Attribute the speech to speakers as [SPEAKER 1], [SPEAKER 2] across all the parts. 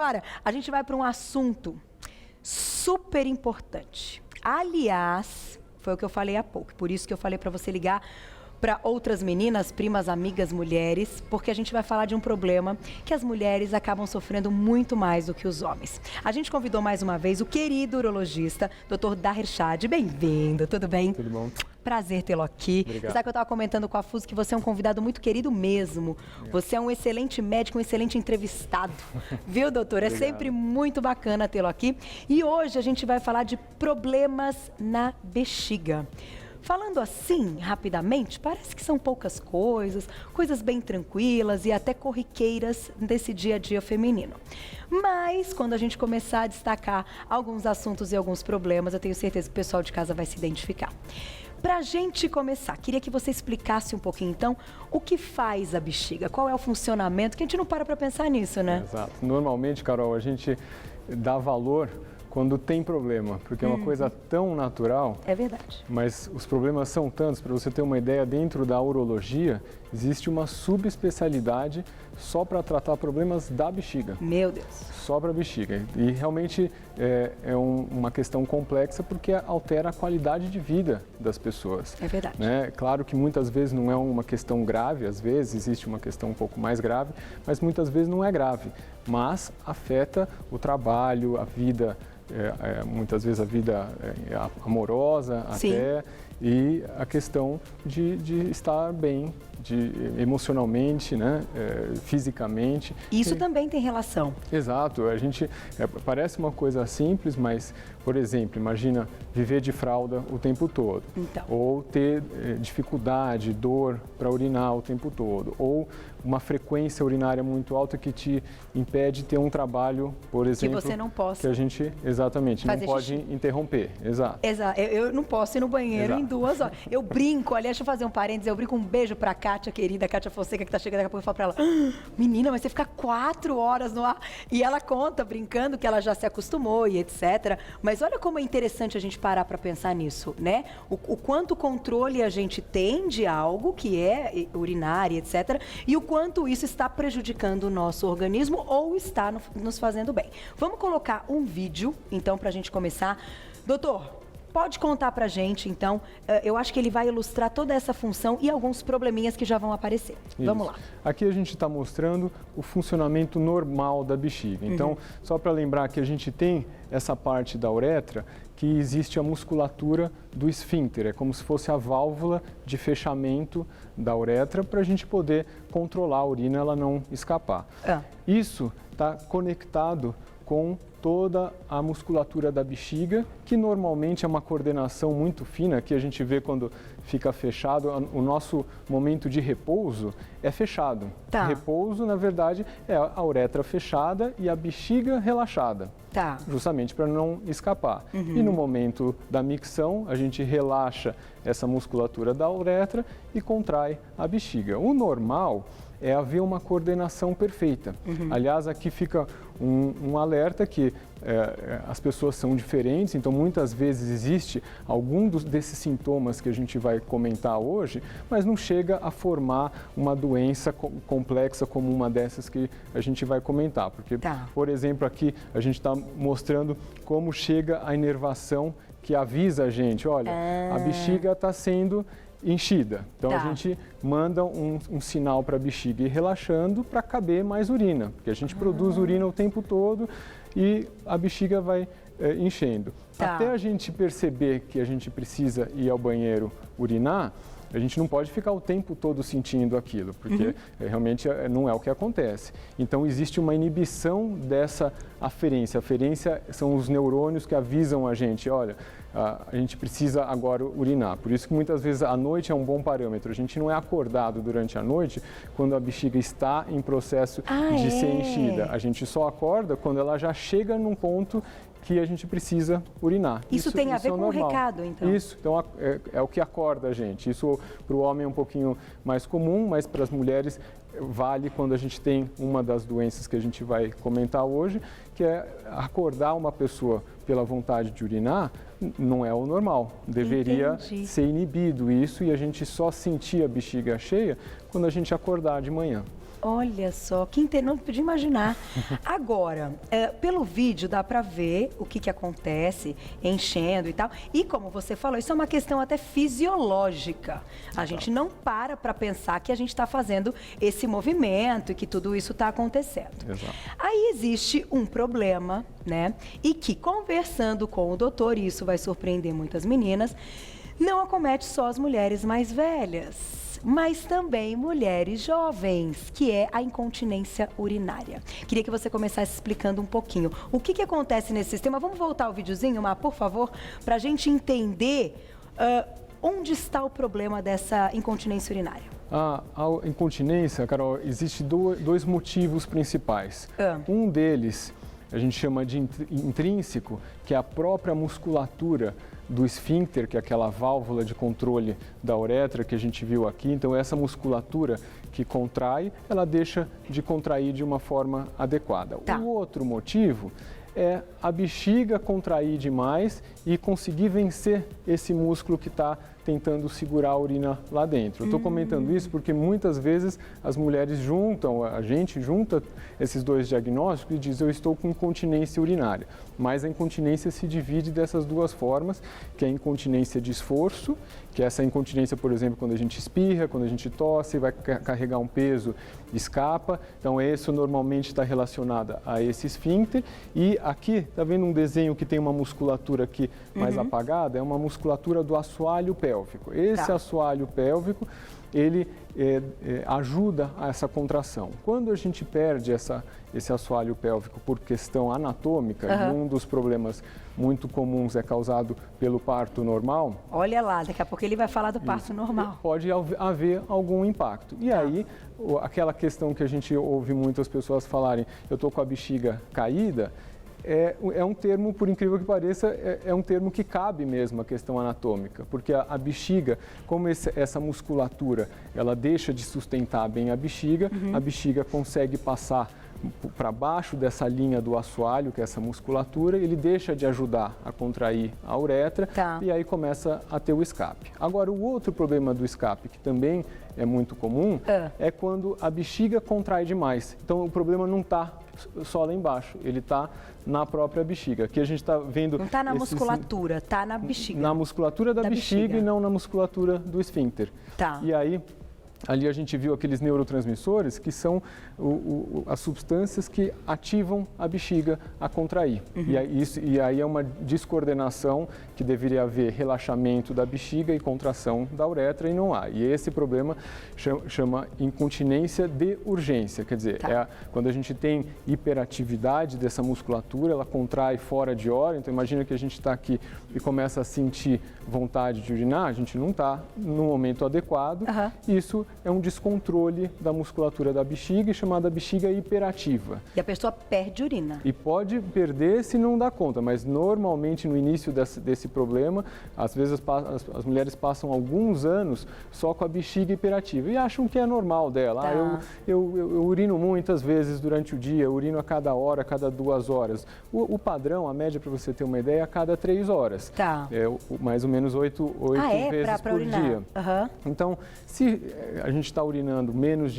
[SPEAKER 1] Agora, a gente vai para um assunto super importante. Aliás, foi o que eu falei há pouco, por isso que eu falei para você ligar para outras meninas, primas, amigas, mulheres, porque a gente vai falar de um problema que as mulheres acabam sofrendo muito mais do que os homens. A gente convidou mais uma vez o querido urologista, Dr. Daher Shad. Bem-vindo, tudo bem?
[SPEAKER 2] Tudo bom.
[SPEAKER 1] Prazer tê-lo aqui.
[SPEAKER 2] Obrigado.
[SPEAKER 1] Sabe que eu estava comentando com a Fus que você é um convidado muito querido mesmo. Você é um excelente médico, um excelente entrevistado. Viu, doutor? É sempre muito bacana tê-lo aqui. E hoje a gente vai falar de problemas na bexiga. Falando assim, rapidamente, parece que são poucas coisas, coisas bem tranquilas e até corriqueiras desse dia a dia feminino. Mas, quando a gente começar a destacar alguns assuntos e alguns problemas, eu tenho certeza que o pessoal de casa vai se identificar. Para a gente começar, queria que você explicasse um pouquinho, então, o que faz a bexiga, qual é o funcionamento, que a gente não para pensar nisso, né?
[SPEAKER 2] Exato. Normalmente, Carol, a gente dá valor quando tem problema, porque é uma coisa tão natural.
[SPEAKER 1] É verdade.
[SPEAKER 2] Mas os problemas são tantos, para você ter uma ideia, dentro da urologia, existe uma subespecialidade só para tratar problemas da bexiga.
[SPEAKER 1] Meu Deus.
[SPEAKER 2] Só para a bexiga. E realmente é uma questão complexa porque altera a qualidade de vida das pessoas.
[SPEAKER 1] É verdade.
[SPEAKER 2] Né? Claro que muitas vezes não é uma questão grave, às vezes existe uma questão um pouco mais grave, mas muitas vezes não é grave. Mas afeta o trabalho, a vida, muitas vezes a vida amorosa. Sim. Até, e a questão de estar bem, emocionalmente, né, fisicamente.
[SPEAKER 1] Isso também tem relação.
[SPEAKER 2] Exato. A gente parece uma coisa simples, mas, por exemplo, imagina viver de fralda o tempo todo, então. Ou ter dificuldade, dor para urinar o tempo todo, ou uma frequência urinária muito alta que te impede de ter um trabalho, por exemplo,
[SPEAKER 1] que você não possa.
[SPEAKER 2] Que a gente exatamente não pode interromper. Exato.
[SPEAKER 1] Exato. Eu não posso ir no banheiro em 2 horas. Eu brinco, aliás, deixa eu fazer um parênteses, eu brinco, um beijo pra Kátia, querida Kátia Fonseca, que tá chegando daqui a pouco, eu falo pra ela, menina, mas você fica 4 horas no ar. E ela conta, brincando, que ela já se acostumou e etc. Mas olha como é interessante a gente parar pra pensar nisso, né? O quanto controle a gente tem de algo que é urinário, etc. E o quanto isso está prejudicando o nosso organismo ou está nos fazendo bem. Vamos colocar um vídeo, então, pra gente começar. Doutor, pode contar pra gente, então, eu acho que ele vai ilustrar toda essa função e alguns probleminhas que já vão aparecer. Isso. Vamos lá.
[SPEAKER 2] Aqui a gente está mostrando o funcionamento normal da bexiga. Então, só para lembrar que a gente tem essa parte da uretra que existe a musculatura do esfíncter, é como se fosse a válvula de fechamento da uretra para a gente poder controlar a urina, ela não escapar. Isso está conectado com toda a musculatura da bexiga, que normalmente é uma coordenação muito fina, que a gente vê quando fica fechado. O nosso momento de repouso é fechado.
[SPEAKER 1] Tá.
[SPEAKER 2] Repouso, na verdade, é a uretra fechada e a bexiga relaxada.
[SPEAKER 1] Tá.
[SPEAKER 2] Justamente para não escapar. E no momento da micção, a gente relaxa essa musculatura da uretra e contrai a bexiga. O normal é haver uma coordenação perfeita. Aliás, aqui fica um alerta que as pessoas são diferentes, então muitas vezes existe algum desses sintomas que a gente vai comentar hoje, mas não chega a formar uma doença complexa como uma dessas que a gente vai comentar. Porque, por exemplo, aqui a gente está mostrando como chega a inervação que avisa a gente, olha, a bexiga está sendo enchida. Então a gente manda um sinal para a bexiga ir relaxando para caber mais urina, porque a gente produz urina o tempo todo e a bexiga vai enchendo. Até a gente perceber que a gente precisa ir ao banheiro urinar, a gente não pode ficar o tempo todo sentindo aquilo, porque realmente não é o que acontece. Então existe uma inibição dessa aferência. A aferência são os neurônios que avisam a gente, olha, a gente precisa agora urinar. Por isso que muitas vezes a noite é um bom parâmetro. A gente não é acordado durante a noite quando a bexiga está em processo de ser enchida. A gente só acorda quando ela já chega num ponto que a gente precisa urinar.
[SPEAKER 1] Isso tem a ver com o recado, então?
[SPEAKER 2] Isso, então é o que acorda a gente. Isso para o homem é um pouquinho mais comum, mas para as mulheres vale quando a gente tem uma das doenças que a gente vai comentar hoje, que é acordar uma pessoa pela vontade de urinar, não é o normal. Deveria ser inibido isso e a gente só sentir a bexiga cheia quando a gente acordar de manhã.
[SPEAKER 1] Olha só, não podia imaginar. Agora, pelo vídeo dá para ver o que acontece enchendo e tal. E como você falou, isso é uma questão até fisiológica. A gente não para pensar que a gente está fazendo esse movimento e que tudo isso está acontecendo.
[SPEAKER 2] Exato.
[SPEAKER 1] Aí existe um problema, né? E que conversando com o doutor, e isso vai surpreender muitas meninas, não acomete só as mulheres mais velhas, mas também mulheres jovens, que é a incontinência urinária. Queria que você começasse explicando um pouquinho o que acontece nesse sistema. Vamos voltar ao videozinho, Má, por favor, para a gente entender onde está o problema dessa incontinência urinária.
[SPEAKER 2] A incontinência, Carol, existe dois motivos principais. Um deles a gente chama de intrínseco, que é a própria musculatura do esfíncter, que é aquela válvula de controle da uretra que a gente viu aqui. Então, essa musculatura que contrai, ela deixa de contrair de uma forma adequada.
[SPEAKER 1] Tá.
[SPEAKER 2] O outro motivo é a bexiga contrair demais e conseguir vencer esse músculo que está tentando segurar a urina lá dentro. Eu estou comentando isso porque muitas vezes as mulheres a gente junta esses dois diagnósticos e diz: eu estou com incontinência urinária. Mas a incontinência se divide dessas duas formas, que é a incontinência de esforço, que é essa incontinência, por exemplo, quando a gente espirra, quando a gente tosse, vai carregar um peso, escapa. Então, isso normalmente está relacionado a esse esfíncter. E aqui, está vendo um desenho que tem uma musculatura aqui mais apagada? É uma musculatura do assoalho pélvico. Esse assoalho pélvico, ele ajuda a essa contração. Quando a gente perde esse assoalho pélvico por questão anatômica, e um dos problemas muito comuns é causado pelo parto normal.
[SPEAKER 1] Olha lá, daqui a pouco ele vai falar do parto normal.
[SPEAKER 2] Pode haver algum impacto. E aí, aquela questão que a gente ouve muitas pessoas falarem: eu estou com a bexiga caída. É um termo, por incrível que pareça, é um termo que cabe mesmo à questão anatômica, porque a bexiga, como essa musculatura, ela deixa de sustentar bem a bexiga consegue passar para baixo dessa linha do assoalho, que é essa musculatura, ele deixa de ajudar a contrair a uretra e aí começa a ter o escape. Agora, o outro problema do escape, que também é muito comum, é quando a bexiga contrai demais. Então, o problema não está só lá embaixo, ele está na própria bexiga. Aqui a gente está vendo...
[SPEAKER 1] Não está na musculatura, está na bexiga.
[SPEAKER 2] Na musculatura da bexiga e não na musculatura do esfíncter.
[SPEAKER 1] Tá.
[SPEAKER 2] E aí, ali a gente viu aqueles neurotransmissores que são as substâncias que ativam a bexiga a contrair. E aí é uma descoordenação que deveria haver relaxamento da bexiga e contração da uretra e não há. E esse problema chama incontinência de urgência, quer dizer, quando a gente tem hiperatividade dessa musculatura, ela contrai fora de hora. Então imagina que a gente está aqui e começa a sentir vontade de urinar, a gente não está no momento adequado. Isso é um descontrole da musculatura da bexiga, chamada bexiga hiperativa.
[SPEAKER 1] E a pessoa perde urina.
[SPEAKER 2] E pode perder se não dá conta, mas normalmente no início desse problema, às vezes as mulheres passam alguns anos só com a bexiga hiperativa e acham que é normal dela. Eu urino muitas vezes durante o dia, urino a cada hora, a cada 2 horas. O padrão, a média, para você ter uma ideia, é a cada 3 horas. É mais ou menos 8 vezes por dia. Então, se a gente está urinando menos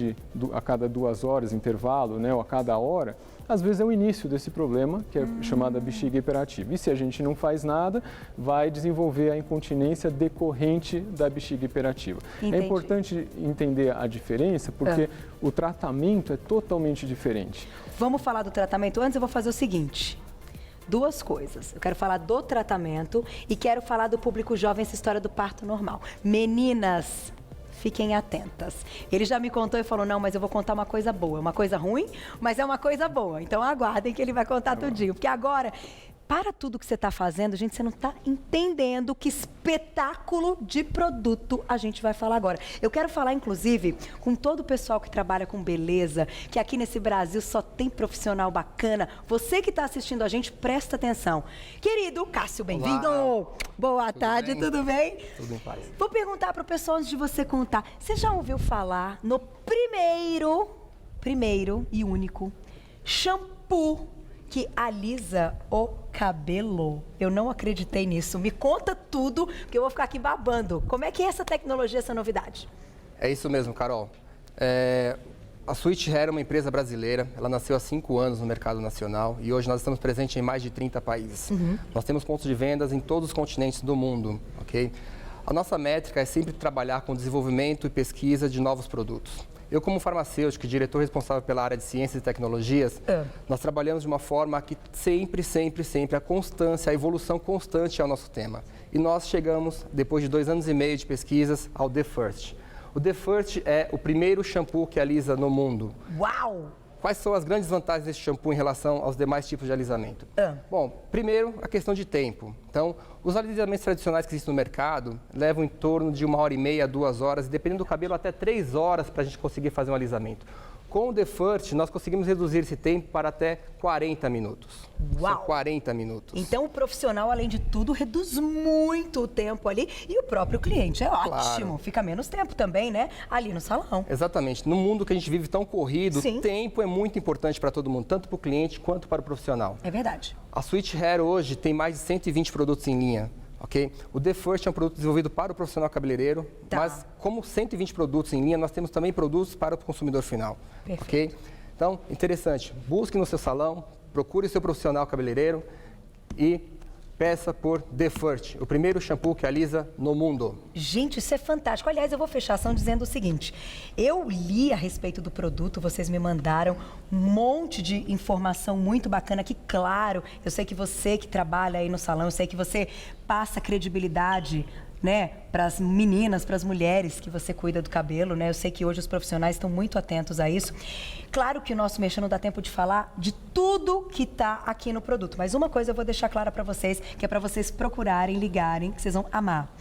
[SPEAKER 2] a cada 2 horas, intervalo, né, ou a cada hora, às vezes é o início desse problema, que é chamada bexiga hiperativa. E se a gente não faz nada, vai desenvolver a incontinência decorrente da bexiga hiperativa.
[SPEAKER 1] Entendi.
[SPEAKER 2] É importante entender a diferença, porque o tratamento é totalmente diferente.
[SPEAKER 1] Vamos falar do tratamento. Antes eu vou fazer o seguinte. 2 coisas. Eu quero falar do tratamento e quero falar do público jovem, essa história do parto normal. Meninas, fiquem atentas. Ele já me contou e falou: não, mas eu vou contar uma coisa boa. Uma coisa ruim, mas é uma coisa boa. Então aguardem que ele vai contar tudinho. Porque agora, para tudo que você está fazendo, gente, você não está entendendo que espetáculo de produto a gente vai falar agora. Eu quero falar, inclusive, com todo o pessoal que trabalha com beleza, que aqui nesse Brasil só tem profissional bacana. Você que está assistindo a gente, presta atenção. Querido Cássio, bem-vindo! Boa tarde, tudo bem?
[SPEAKER 3] Tudo em paz.
[SPEAKER 1] Vou perguntar para o pessoal, antes de você contar, você já ouviu falar no primeiro e único shampoo que alisa o cabelo? Eu não acreditei nisso. Me conta tudo, porque eu vou ficar aqui babando. Como é que é essa tecnologia, essa novidade?
[SPEAKER 3] É isso mesmo, Carol. A Sweet Hair é uma empresa brasileira, ela nasceu há 5 anos no mercado nacional e hoje nós estamos presentes em mais de 30 países. Nós temos pontos de vendas em todos os continentes do mundo, ok? A nossa métrica é sempre trabalhar com desenvolvimento e pesquisa de novos produtos. Eu, como farmacêutico e diretor responsável pela área de ciências e tecnologias, nós trabalhamos de uma forma que sempre a constância, a evolução constante é o nosso tema. E nós chegamos, depois de 2 anos e meio de pesquisas, ao The First. O The First é o primeiro shampoo que alisa no mundo.
[SPEAKER 1] Uau!
[SPEAKER 3] Quais são as grandes vantagens desse shampoo em relação aos demais tipos de alisamento? Bom, primeiro, a questão de tempo. Então, os alisamentos tradicionais que existem no mercado levam em torno de 1h30 a 2 horas, e dependendo do cabelo, até 3 horas para a gente conseguir fazer um alisamento. Com o The First, nós conseguimos reduzir esse tempo para até 40 minutos.
[SPEAKER 1] Uau!
[SPEAKER 3] São 40 minutos.
[SPEAKER 1] Então, o profissional, além de tudo, reduz muito o tempo ali e o próprio cliente. É ótimo.
[SPEAKER 3] Claro.
[SPEAKER 1] Fica menos tempo também, né? Ali no salão.
[SPEAKER 3] Exatamente. No mundo que a gente vive tão corrido,
[SPEAKER 1] Sim.
[SPEAKER 3] tempo é muito importante para todo mundo, tanto para o cliente quanto para o profissional.
[SPEAKER 1] É verdade.
[SPEAKER 3] A Sweet Hair hoje tem mais de 120 produtos em linha. Okay? O The First é um produto desenvolvido para o profissional cabeleireiro, mas como 120 produtos em linha, nós temos também produtos para o consumidor final.
[SPEAKER 1] Perfeito.
[SPEAKER 3] Okay? Então, interessante, busque no seu salão, procure o seu profissional cabeleireiro e peça por The First, o primeiro shampoo que alisa no mundo.
[SPEAKER 1] Gente, isso é fantástico. Aliás, eu vou fechar a ação dizendo o seguinte. Eu li a respeito do produto, vocês me mandaram um monte de informação muito bacana que, claro, eu sei que você que trabalha aí no salão, eu sei que você passa credibilidade, né, para as meninas, para as mulheres que você cuida do cabelo, né? Eu sei que hoje os profissionais estão muito atentos a isso. Claro que o nosso Mexendo não dá tempo de falar de tudo que está aqui no produto, mas uma coisa eu vou deixar clara para vocês, que é para vocês procurarem, ligarem, que vocês vão amar.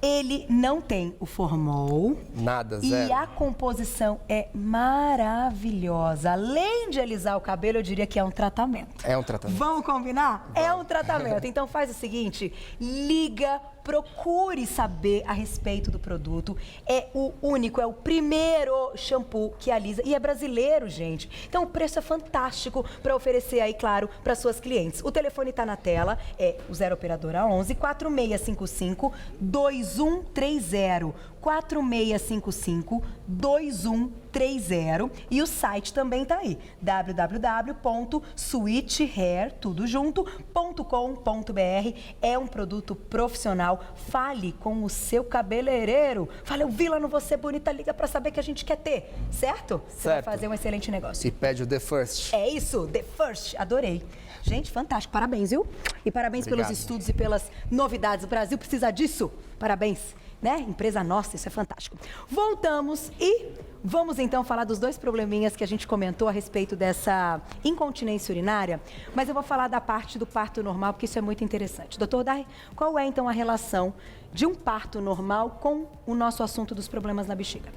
[SPEAKER 1] Ele não tem o formol.
[SPEAKER 3] Nada, zero.
[SPEAKER 1] E a composição é maravilhosa. Além de alisar o cabelo, eu diria que é um tratamento.
[SPEAKER 3] É um tratamento.
[SPEAKER 1] Vamos combinar? É um tratamento. Então faz o seguinte, liga, procure saber a respeito do produto. É o único, é o primeiro shampoo que alisa. E é brasileiro, gente. Então o preço é fantástico para oferecer aí, claro, para suas clientes. O telefone está na tela, é o 0 operadora 11 4655 2130. 4655-2130 e o site também tá aí, www.sweethair.com.br. É um produto profissional. Fale com o seu cabeleireiro. Fale, eu vi lá no Você Bonita, liga para saber que a gente quer ter, certo? Você vai fazer um excelente negócio.
[SPEAKER 3] E pede o The First.
[SPEAKER 1] É isso, The First, adorei. Gente, fantástico, parabéns, viu? E parabéns
[SPEAKER 3] Obrigado.
[SPEAKER 1] pelos estudos e pelas novidades. O Brasil precisa disso. Parabéns. Né? Empresa nossa, isso é fantástico. Voltamos e vamos então falar dos 2 probleminhas que a gente comentou a respeito dessa incontinência urinária, mas eu vou falar da parte do parto normal, porque isso é muito interessante. Doutor Dai, qual é então a relação de um parto normal com o nosso assunto dos problemas na bexiga?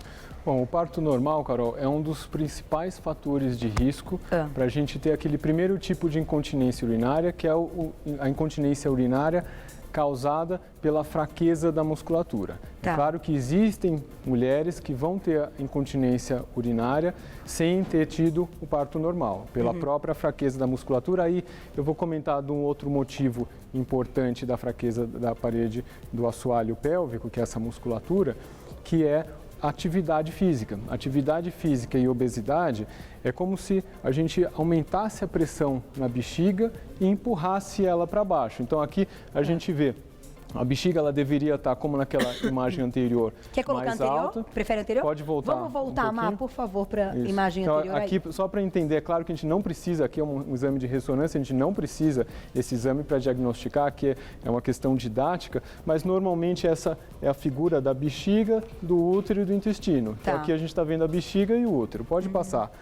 [SPEAKER 2] Bom, o parto normal, Carol, é um dos principais fatores de risco para a gente ter aquele primeiro tipo de incontinência urinária, que é a incontinência urinária causada pela fraqueza da musculatura. É claro que existem mulheres que vão ter a incontinência urinária sem ter tido o parto normal, pela própria fraqueza da musculatura. Aí eu vou comentar de um outro motivo importante da fraqueza da parede do assoalho pélvico, que é essa musculatura, que é atividade física. Atividade física e obesidade é como se a gente aumentasse a pressão na bexiga e empurrasse ela para baixo. Então aqui a gente vê a bexiga, ela deveria estar como naquela imagem anterior.
[SPEAKER 1] Quer colocar
[SPEAKER 2] mais
[SPEAKER 1] anterior?
[SPEAKER 2] alta.
[SPEAKER 1] Prefere anterior?
[SPEAKER 2] Pode voltar.
[SPEAKER 1] Vamos voltar, Má, por favor, para a
[SPEAKER 2] Isso.
[SPEAKER 1] imagem
[SPEAKER 2] então,
[SPEAKER 1] anterior.
[SPEAKER 2] Aqui,
[SPEAKER 1] aí.
[SPEAKER 2] só para entender, é claro que a gente não precisa, aqui é um exame de ressonância, a gente não precisa esse exame para diagnosticar, aqui é uma questão didática, mas normalmente essa é a figura da bexiga, do útero e do intestino. Então aqui a gente está vendo a bexiga e o útero. Pode passar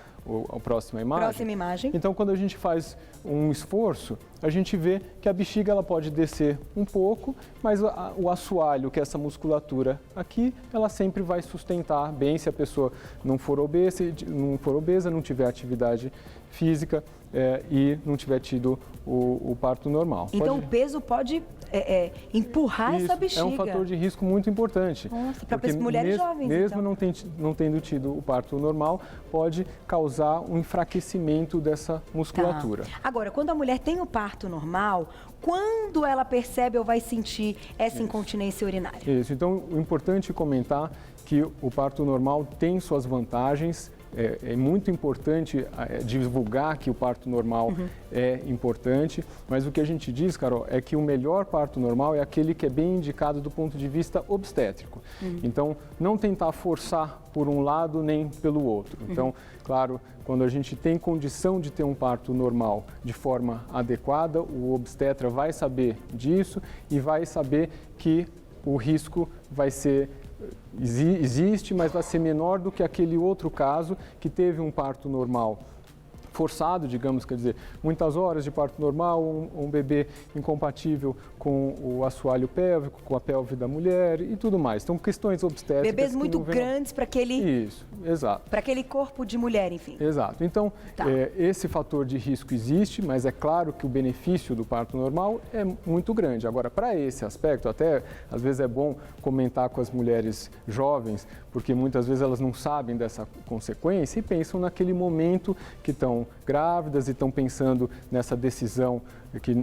[SPEAKER 2] a próxima imagem.
[SPEAKER 1] Próxima imagem.
[SPEAKER 2] Então, quando a gente faz um esforço, a gente vê que a bexiga ela pode descer um pouco, mas o assoalho, que é essa musculatura aqui, ela sempre vai sustentar bem se a pessoa não for obesa, não tiver atividade física e não tiver tido o parto normal.
[SPEAKER 1] Então, o peso pode empurrar essa bexiga.
[SPEAKER 2] É um fator de risco muito importante.
[SPEAKER 1] Nossa, para mulheres jovens,
[SPEAKER 2] mesmo
[SPEAKER 1] então.
[SPEAKER 2] não tendo tido o parto normal, pode causar um enfraquecimento dessa musculatura.
[SPEAKER 1] Tá. Agora, quando a mulher tem o parto normal, quando ela percebe ou vai sentir essa incontinência urinária?
[SPEAKER 2] Isso. Então, o importante é comentar que o parto normal tem suas vantagens, é muito importante divulgar que o parto normal é importante, mas o que a gente diz, Carol, é que o melhor parto normal é aquele que é bem indicado do ponto de vista obstétrico. Então, não tentar forçar por um lado nem pelo outro. Então, claro, quando a gente tem condição de ter um parto normal de forma adequada, o obstetra vai saber disso e vai saber que o risco vai ser existe, mas vai ser menor do que aquele outro caso que teve um parto normal forçado, digamos, quer dizer, muitas horas de parto normal, um bebê incompatível com o assoalho pélvico, com a pelve da mulher e tudo mais. Então, questões obstétricas...
[SPEAKER 1] Bebês muito grandes para aquele...
[SPEAKER 2] Isso, exato.
[SPEAKER 1] Para aquele corpo de mulher, enfim.
[SPEAKER 2] Exato. Então, esse fator de risco existe, mas é claro que o benefício do parto normal é muito grande. Agora, para esse aspecto, até às vezes é bom comentar com as mulheres jovens, porque muitas vezes elas não sabem dessa consequência e pensam naquele momento que estão grávidas e estão pensando nessa decisão, que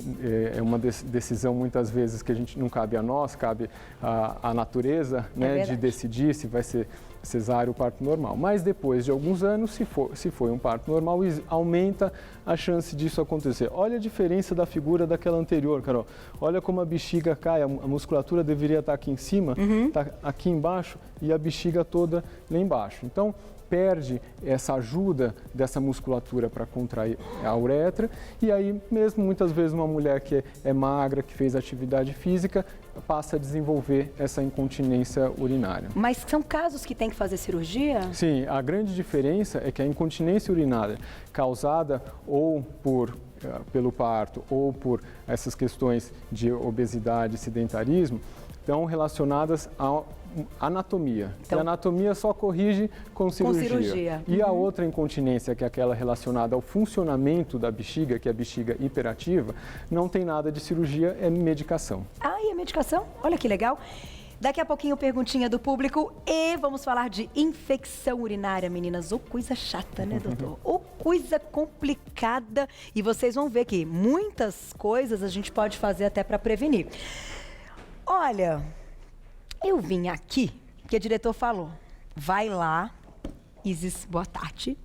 [SPEAKER 2] é uma decisão muitas vezes que a gente não cabe a nós, cabe à natureza, né, de decidir se vai ser cesárea ou parto normal. Mas depois de alguns anos, se foi um parto normal, aumenta a chance disso acontecer. Olha a diferença da figura daquela anterior, Carol. Olha como a bexiga cai, a musculatura deveria estar aqui em cima, está aqui embaixo e a bexiga toda lá embaixo. Então, perde essa ajuda dessa musculatura para contrair a uretra e aí mesmo muitas vezes uma mulher que é magra, que fez atividade física, passa a desenvolver essa incontinência urinária.
[SPEAKER 1] Mas são casos que tem que fazer cirurgia?
[SPEAKER 2] Sim, a grande diferença é que a incontinência urinária causada ou pelo parto ou por essas questões de obesidade e sedentarismo estão relacionadas à anatomia. Então, e a anatomia só corrige com cirurgia. E a outra incontinência, que é aquela relacionada ao funcionamento da bexiga, que é a bexiga hiperativa, não tem nada de cirurgia, é medicação.
[SPEAKER 1] Ah, e a medicação? Olha que legal. Daqui a pouquinho, perguntinha do público e vamos falar de infecção urinária, meninas. Ô, coisa chata, né, doutor? Ô, coisa complicada. E vocês vão ver que muitas coisas a gente pode fazer até para prevenir. Olha... Eu vim aqui, porque o diretor falou, vai lá, Isis, boa tarde,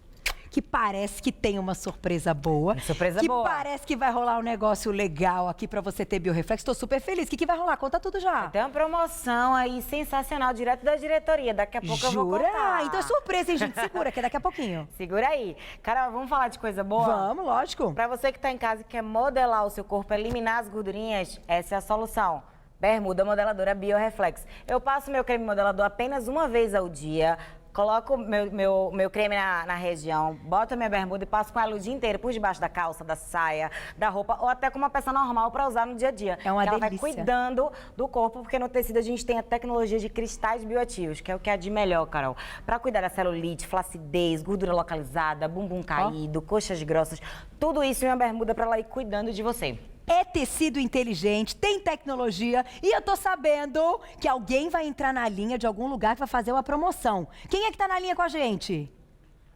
[SPEAKER 1] que parece que tem uma surpresa boa.
[SPEAKER 4] Surpresa boa.
[SPEAKER 1] Que parece que vai rolar um negócio legal aqui pra você ter biorreflexo. Estou super feliz. O que vai rolar? Conta tudo já.
[SPEAKER 4] Tem uma promoção aí sensacional, direto da diretoria. Daqui a pouco eu vou contar.
[SPEAKER 1] Jura? Então é surpresa, hein, gente? Segura, que é daqui a pouquinho.
[SPEAKER 4] Segura aí. Carol, vamos falar de coisa boa?
[SPEAKER 1] Vamos, lógico.
[SPEAKER 4] Pra você que tá em casa e quer modelar o seu corpo, eliminar as gordurinhas, essa é a solução. Bermuda modeladora Bioreflex. Eu passo meu creme modelador apenas uma vez ao dia, coloco meu creme na região, boto a minha bermuda e passo com ela o dia inteiro por debaixo da calça, da saia, da roupa ou até com uma peça normal para usar no dia a dia.
[SPEAKER 1] É uma delícia.
[SPEAKER 4] Ela vai cuidando do corpo, porque no tecido a gente tem a tecnologia de cristais bioativos, que é o que é de melhor, Carol. Para cuidar da celulite, flacidez, gordura localizada, bumbum caído, coxas grossas, tudo isso em uma bermuda para ela ir cuidando de você.
[SPEAKER 1] É tecido inteligente, tem tecnologia e eu tô sabendo que alguém vai entrar na linha de algum lugar que vai fazer uma promoção. Quem é que tá na linha com a gente?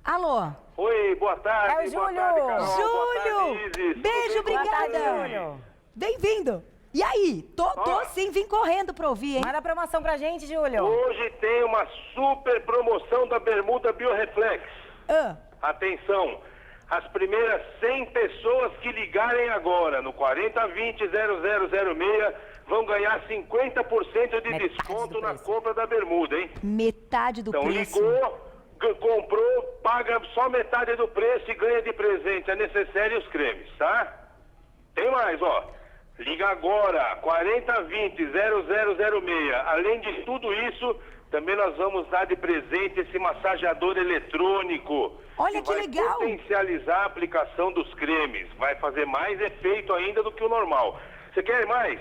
[SPEAKER 1] Alô?
[SPEAKER 5] Oi, boa tarde.
[SPEAKER 4] É o Júlio.
[SPEAKER 5] Boa tarde, Carol.
[SPEAKER 1] Júlio!
[SPEAKER 5] Boa tarde, Isis.
[SPEAKER 1] Beijo, obrigada.
[SPEAKER 4] Júlio.
[SPEAKER 1] Bem-vindo. E aí? Tô sim, vim correndo pra ouvir, hein?
[SPEAKER 4] Manda a promoção pra gente, Júlio.
[SPEAKER 5] Hoje tem uma super promoção da Bermuda Bioreflex. Atenção, as primeiras 100 pessoas que ligarem agora no 4020-0006 vão ganhar 50% de desconto na compra da bermuda, hein?
[SPEAKER 1] Metade do preço.
[SPEAKER 5] Então ligou, comprou, paga só metade do preço e ganha de presente a necessaire e os cremes, tá? Tem mais, ó. Liga agora, 4020-0006. Além de tudo isso, também nós vamos dar de presente esse massageador eletrônico.
[SPEAKER 1] Olha que legal!
[SPEAKER 5] Vai potencializar a aplicação dos cremes. Vai fazer mais efeito ainda do que o normal. Você quer mais?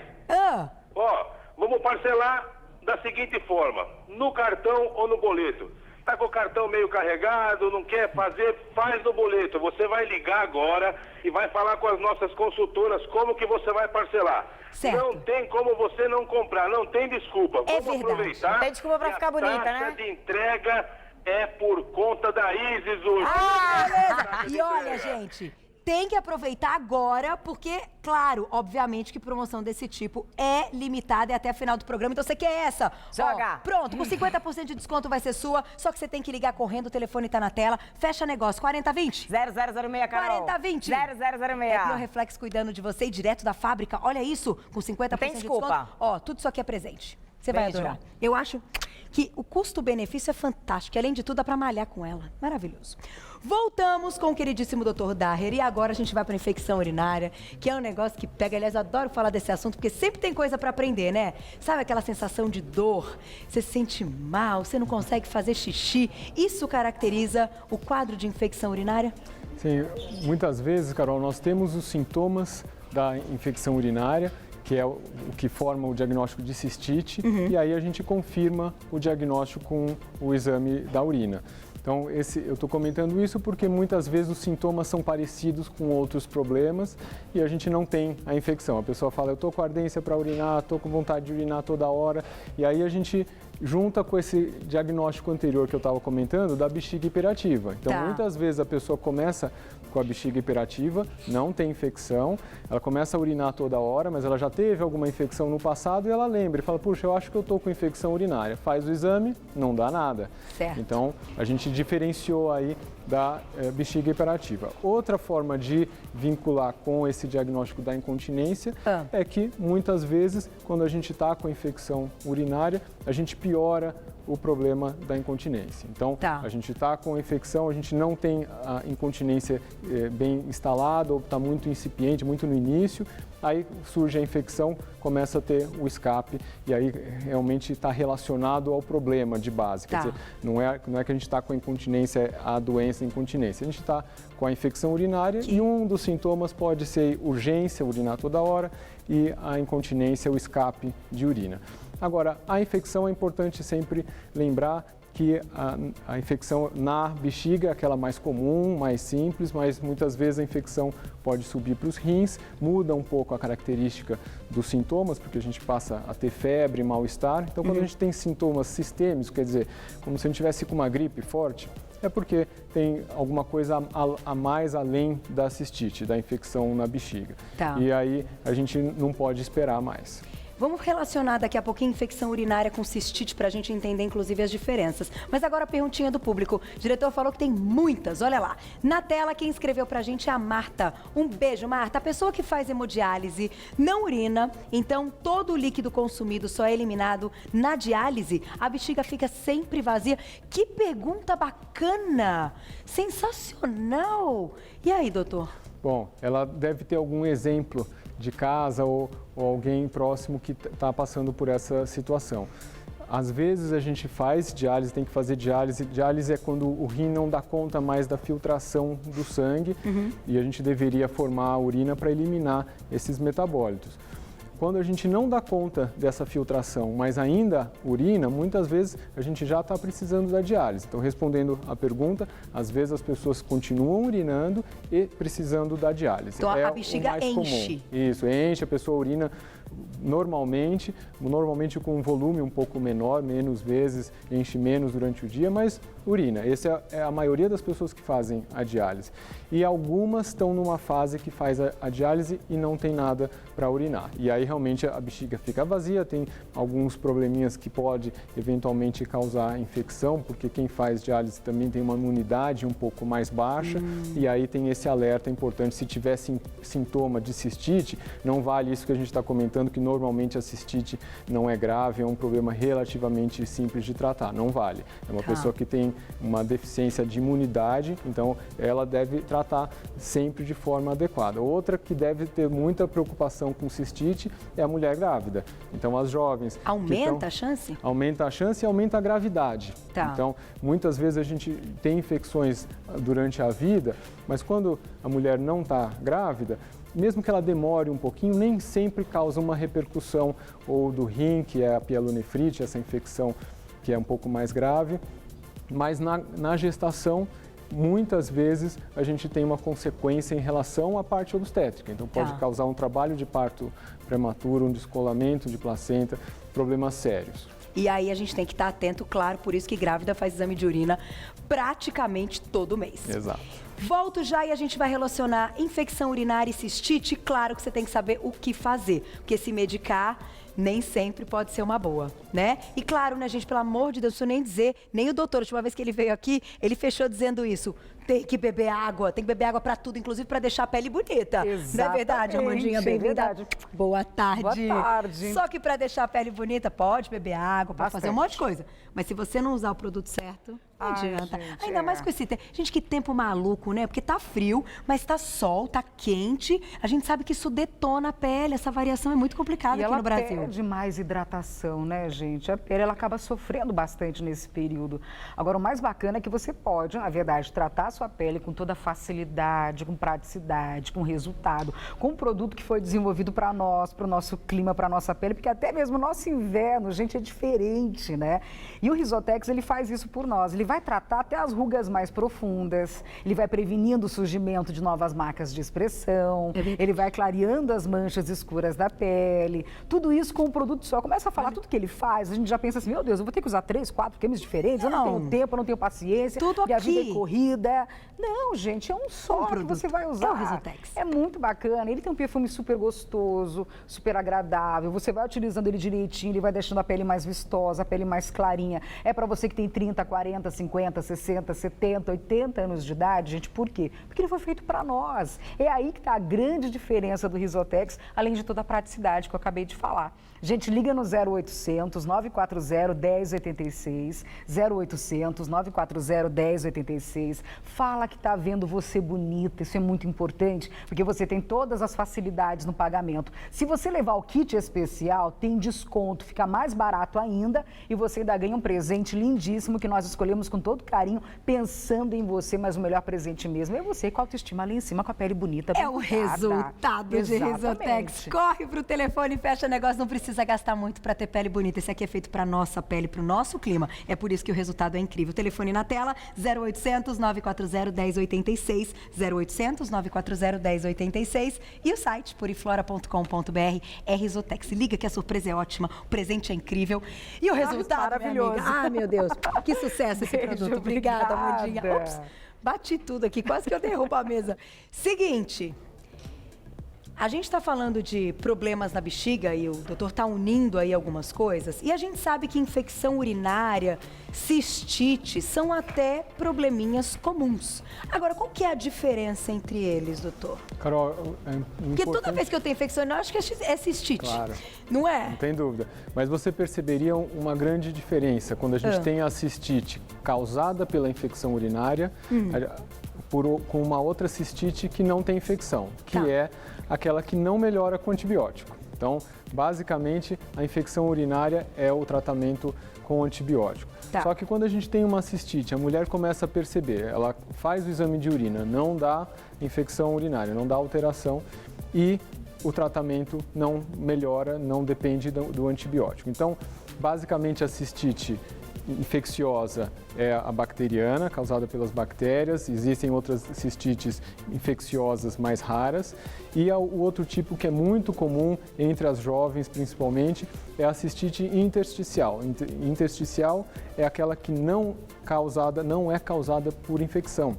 [SPEAKER 5] Ó, vamos parcelar da seguinte forma. No cartão ou no boleto. Tá com o cartão meio carregado, não quer fazer, faz no boleto. Você vai ligar agora e vai falar com as nossas consultoras como que você vai parcelar.
[SPEAKER 1] Certo.
[SPEAKER 5] Não tem como você não comprar, não tem desculpa. Vamos aproveitar.
[SPEAKER 4] Não tem desculpa pra ficar bonita, né?
[SPEAKER 5] A taxa de entrega é por conta da Isis hoje.
[SPEAKER 1] Ah, beleza. E olha, gente, tem que aproveitar agora, porque, claro, obviamente que promoção desse tipo é limitada e até a final do programa. Então você quer essa?
[SPEAKER 4] Joga.
[SPEAKER 1] Pronto, com 50% de desconto vai ser sua, só que você tem que ligar correndo, o telefone tá na tela. Fecha negócio, 4020?
[SPEAKER 4] 0006, Carol.
[SPEAKER 1] 4020.
[SPEAKER 4] 0006.
[SPEAKER 1] É Bioreflex cuidando de você, direto da fábrica. Olha isso, com 50%
[SPEAKER 4] Tem
[SPEAKER 1] de
[SPEAKER 4] desculpa.
[SPEAKER 1] desconto. Ó, tudo isso aqui é presente. Você vai
[SPEAKER 4] Beijo.
[SPEAKER 1] adorar. Eu acho que o custo-benefício é fantástico. Além de tudo, dá pra malhar com ela. Maravilhoso. Voltamos com o queridíssimo Dr. Daher. E agora a gente vai pra infecção urinária, que é um negócio que pega. Aliás, eu adoro falar desse assunto, porque sempre tem coisa pra aprender, né? Sabe aquela sensação de dor? Você se sente mal, você não consegue fazer xixi. Isso caracteriza o quadro de infecção urinária?
[SPEAKER 2] Sim, muitas vezes, Carol, nós temos os sintomas da infecção urinária, que é o que forma o diagnóstico de cistite, e aí a gente confirma o diagnóstico com o exame da urina. Então, eu estou comentando isso porque muitas vezes os sintomas são parecidos com outros problemas e a gente não tem a infecção. A pessoa fala, eu estou com ardência para urinar, estou com vontade de urinar toda hora, e aí a gente junta com esse diagnóstico anterior que eu estava comentando da bexiga hiperativa. Então, muitas vezes a pessoa começa com a bexiga hiperativa, não tem infecção, ela começa a urinar toda hora, mas ela já teve alguma infecção no passado e ela lembra e fala, puxa, eu acho que eu estou com infecção urinária. Faz o exame, não dá nada.
[SPEAKER 1] Certo.
[SPEAKER 2] Então, a gente diferenciou aí da bexiga hiperativa. Outra forma de vincular com esse diagnóstico da incontinência é que muitas vezes, quando a gente está com a infecção urinária, a gente piora o problema da incontinência. Então, a gente está com a infecção, a gente não tem a incontinência bem instalada ou está muito incipiente, muito no início, aí surge a infecção, começa a ter o escape e aí realmente está relacionado ao problema de base. Quer dizer, não é que a gente está com a incontinência, a doença incontinência, a gente está com a infecção urinária e um dos sintomas pode ser urgência, urinar toda hora, e a incontinência, o escape de urina. Agora, a infecção é importante sempre lembrar que a infecção na bexiga é aquela mais comum, mais simples, mas muitas vezes a infecção pode subir para os rins, muda um pouco a característica dos sintomas, porque a gente passa a ter febre, mal-estar. Então, quando a gente tem sintomas sistêmicos, quer dizer, como se a gente tivesse com uma gripe forte, é porque tem alguma coisa a mais além da cistite, da infecção na bexiga. E aí a gente não pode esperar mais.
[SPEAKER 1] Vamos relacionar daqui a pouquinho infecção urinária com cistite para a gente entender, inclusive, as diferenças. Mas agora a perguntinha do público. O diretor falou que tem muitas, olha lá. Na tela, quem escreveu para a gente é a Marta. Um beijo, Marta. A pessoa que faz hemodiálise não urina, então todo o líquido consumido só é eliminado na diálise. A bexiga fica sempre vazia. Que pergunta bacana! Sensacional! E aí, doutor?
[SPEAKER 2] Bom, ela deve ter algum exemplo de casa ou alguém próximo que está passando por essa situação. Às vezes a gente faz diálise, tem que fazer diálise. Diálise é quando o rim não dá conta mais da filtração do sangue e a gente deveria formar a urina para eliminar esses metabólitos. Quando a gente não dá conta dessa filtração, mas ainda urina, muitas vezes a gente já está precisando da diálise. Então, respondendo à pergunta, às vezes as pessoas continuam urinando e precisando da diálise.
[SPEAKER 1] Então, a bexiga enche.
[SPEAKER 2] Comum. Isso, enche, a pessoa urina normalmente com um volume um pouco menor, menos vezes, enche menos durante o dia, mas urina. Essa é a maioria das pessoas que fazem a diálise. E algumas estão numa fase que faz a diálise e não tem nada para urinar. E aí realmente a bexiga fica vazia, tem alguns probleminhas que pode eventualmente causar infecção, porque quem faz diálise também tem uma imunidade um pouco mais baixa, e aí tem esse alerta importante. Se tiver sintoma de cistite, não vale isso que a gente está comentando, que normalmente a cistite não é grave, é um problema relativamente simples de tratar, não vale. É uma pessoa que tem uma deficiência de imunidade, então ela deve tratar sempre de forma adequada. Outra que deve ter muita preocupação com cistite é a mulher grávida. Então as jovens...
[SPEAKER 1] Aumenta a chance?
[SPEAKER 2] Aumenta a chance e aumenta a gravidade. Então, muitas vezes a gente tem infecções durante a vida, mas quando a mulher não está grávida, mesmo que ela demore um pouquinho, nem sempre causa uma repercussão ou do rim, que é a pielonefrite, essa infecção que é um pouco mais grave. Mas na gestação, muitas vezes a gente tem uma consequência em relação à parte obstétrica. Então pode causar um trabalho de parto prematuro, um descolamento de placenta, problemas sérios.
[SPEAKER 1] E aí a gente tem que estar atento, claro, por isso que grávida faz exame de urina praticamente todo mês.
[SPEAKER 2] Exato.
[SPEAKER 1] Volto já e a gente vai relacionar infecção urinária e cistite. Claro que você tem que saber o que fazer, porque se medicar nem sempre pode ser uma boa, né? E claro, né, gente, pelo amor de Deus, não preciso nem dizer, nem o doutor, a última vez que ele veio aqui, ele fechou dizendo isso. Tem que beber água pra tudo, inclusive pra deixar a pele bonita.
[SPEAKER 6] Exatamente.
[SPEAKER 1] Não é verdade, Amandinha? Bem-vinda.
[SPEAKER 6] Verdade.
[SPEAKER 1] Boa tarde.
[SPEAKER 6] Boa tarde.
[SPEAKER 1] Só que pra deixar a pele bonita, pode beber água, pode fazer um monte de coisa. Mas se você não usar o produto certo, não adianta.
[SPEAKER 6] Gente,
[SPEAKER 1] Ainda mais com esse tempo. Gente, que tempo maluco, né? Porque tá frio, mas tá sol, tá quente. A gente sabe que isso detona a pele. Essa variação é muito complicada aqui no Brasil.
[SPEAKER 6] Ela perde mais hidratação, né, gente? A pele ela acaba sofrendo bastante nesse período. Agora, o mais bacana é que você pode, na verdade, tratar a sua pele com toda facilidade, com praticidade, com resultado, com um produto que foi desenvolvido para nós, para o nosso clima, para a nossa pele, porque até mesmo o nosso inverno, gente, é diferente, né? E o Risotex, ele faz isso por nós. Ele vai tratar até as rugas mais profundas, ele vai prevenindo o surgimento de novas marcas de expressão, ele vai clareando as manchas escuras da pele, tudo isso com um produto só. Começa a falar tudo que ele faz, a gente já pensa assim, meu Deus, eu vou ter que usar 3, 4 cremes diferentes, eu não tenho tempo, eu não tenho paciência,
[SPEAKER 1] tudo
[SPEAKER 6] minha vida
[SPEAKER 1] aqui.
[SPEAKER 6] é corrida. Não, gente, é um só que você vai usar.
[SPEAKER 1] É o Risotex.
[SPEAKER 6] É muito bacana, ele tem um perfume super gostoso, super agradável, você vai utilizando ele direitinho, ele vai deixando a pele mais vistosa, a pele mais clarinha. É para você que tem 30, 40, 50, 60, 70, 80 anos de idade, gente, por quê? Porque ele foi feito para nós. É aí que está a grande diferença do Risotex, além de toda a praticidade que eu acabei de falar. Gente, liga no 0800 940 1086, 0800 940 1086, fala que está vendo você bonita, isso é muito importante, porque você tem todas as facilidades no pagamento. Se você levar o kit especial, tem desconto, fica mais barato ainda e você ainda ganha um presente lindíssimo que nós escolhemos com todo carinho, pensando em você, mas o melhor presente mesmo é você com a autoestima ali em cima, com a pele bonita.
[SPEAKER 1] É o resultado de Risotex. Corre pro telefone e fecha negócio, não precisa gastar muito para ter pele bonita. Esse aqui é feito para nossa pele, para o nosso clima. É por isso que o resultado é incrível. O telefone na tela, 0800 940 1086, 0800 940 1086 e o site puriflora.com.br é Risotex. Liga que a surpresa é ótima, o presente é incrível e o resultado
[SPEAKER 6] maravilhoso.
[SPEAKER 1] Ah, meu Deus, que sucesso esse produto. Obrigada, Amandinha. Ops, bati tudo aqui, quase que eu derrubo a mesa. Seguinte, a gente está falando de problemas na bexiga e o doutor está unindo aí algumas coisas. E a gente sabe que infecção urinária, cistite, são até probleminhas comuns. Agora, qual que é a diferença entre eles, doutor?
[SPEAKER 2] Carol, é
[SPEAKER 1] Porque toda vez que eu tenho infecção urinária, eu acho que é cistite.
[SPEAKER 2] Claro.
[SPEAKER 1] Não é?
[SPEAKER 2] Não tem dúvida. Mas você perceberia uma grande diferença quando a gente tem a cistite causada pela infecção urinária com uma outra cistite que não tem infecção, que é aquela que não melhora com antibiótico. Então, basicamente, a infecção urinária é o tratamento com antibiótico. Só que quando a gente tem uma cistite, a mulher começa a perceber, ela faz o exame de urina, não dá infecção urinária, não dá alteração e o tratamento não melhora, não depende do antibiótico. Então, basicamente, a cistite infecciosa é a bacteriana, causada pelas bactérias. Existem outras cistites infecciosas mais raras. E o outro tipo que é muito comum entre as jovens, principalmente, é a cistite intersticial. Intersticial é aquela que não é causada por infecção.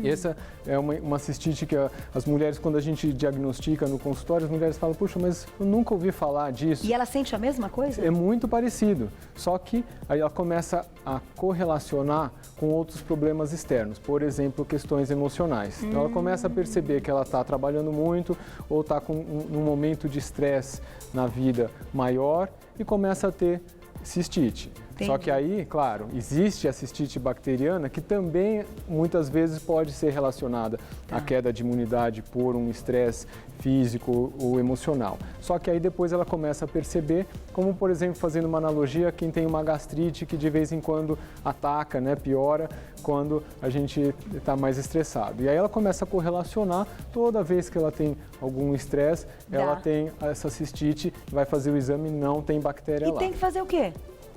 [SPEAKER 2] Essa é uma cistite que as mulheres, quando a gente diagnostica no consultório, as mulheres falam, puxa, mas eu nunca ouvi falar disso.
[SPEAKER 1] E ela sente a mesma coisa?
[SPEAKER 2] É muito parecido, só que aí ela começa a correlacionar com outros problemas externos, por exemplo, questões emocionais. Então ela começa a perceber que ela está trabalhando muito ou está com um momento de estresse na vida maior e começa a ter cistite.
[SPEAKER 1] Entendi.
[SPEAKER 2] Só que aí, claro, existe a cistite bacteriana que também muitas vezes pode ser relacionada à queda de imunidade por um estresse físico ou emocional. Só que aí depois ela começa a perceber, como por exemplo, fazendo uma analogia, quem tem uma gastrite que de vez em quando ataca, né, piora quando a gente está mais estressado. E aí ela começa a correlacionar, toda vez que ela tem algum estresse, ela tem essa cistite, vai fazer o exame, não tem bactéria lá.
[SPEAKER 1] E tem que fazer o quê?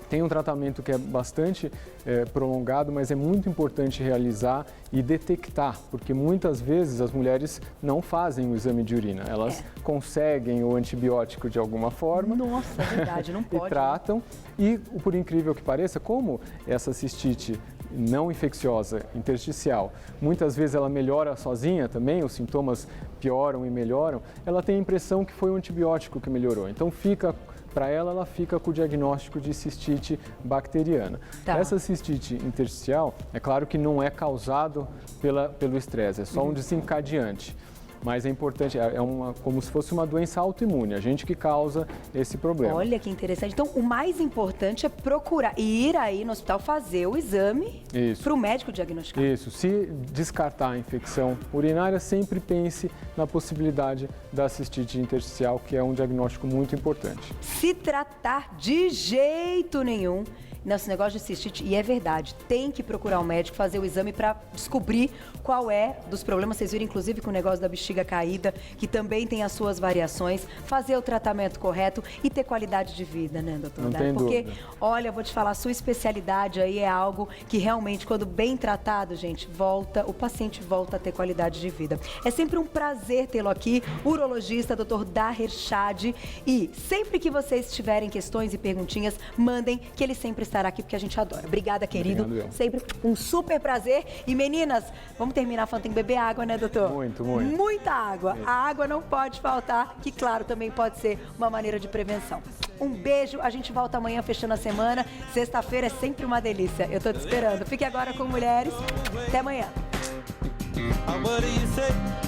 [SPEAKER 2] Tem um tratamento que é bastante prolongado, mas é muito importante realizar e detectar, porque muitas vezes as mulheres não fazem o exame de urina. Elas conseguem o antibiótico de alguma forma.
[SPEAKER 1] Nossa, é verdade, não pode.
[SPEAKER 2] E tratam. E, por incrível que pareça, como essa cistite não infecciosa intersticial, muitas vezes ela melhora sozinha também, os sintomas pioram e melhoram, ela tem a impressão que foi o antibiótico que melhorou. Então para ela fica com o diagnóstico de cistite bacteriana.
[SPEAKER 1] Tá.
[SPEAKER 2] Essa cistite intersticial, é claro que não é causado pelo estresse, é só um desencadeante. Mas é importante, como se fosse uma doença autoimune, a gente que causa esse problema.
[SPEAKER 1] Olha que interessante. Então, o mais importante é procurar, ir aí no hospital fazer o exame para o médico diagnosticar.
[SPEAKER 2] Isso. Se descartar a infecção urinária, sempre pense na possibilidade da cistite intersticial, que é um diagnóstico muito importante.
[SPEAKER 1] Se tratar de jeito nenhum nesse negócio de cistite, e é verdade, tem que procurar um médico, fazer o exame para descobrir qual é dos problemas. Vocês viram, inclusive, com o negócio da bexiga caída, que também tem as suas variações, fazer o tratamento correto e ter qualidade de vida, né, doutor?
[SPEAKER 2] Não tem
[SPEAKER 1] Porque,
[SPEAKER 2] dúvida.
[SPEAKER 1] olha, eu vou te falar, a sua especialidade aí é algo que realmente, quando bem tratado, gente, o paciente volta a ter qualidade de vida. É sempre um prazer tê-lo aqui, urologista, doutor Daher Chad. E sempre que vocês tiverem questões e perguntinhas, mandem, que ele sempre estará aqui, porque a gente adora. Obrigada, querido.
[SPEAKER 2] Obrigado,
[SPEAKER 1] sempre um super prazer. E meninas, vamos terminar falando, tem que beber água, né, doutor?
[SPEAKER 2] Muito.
[SPEAKER 1] Muita água. A água não pode faltar, que claro, também pode ser uma maneira de prevenção. Um beijo, a gente volta amanhã fechando a semana. Sexta-feira é sempre uma delícia. Eu tô te esperando. Fique agora com Mulheres. Até amanhã.
[SPEAKER 7] What do you say?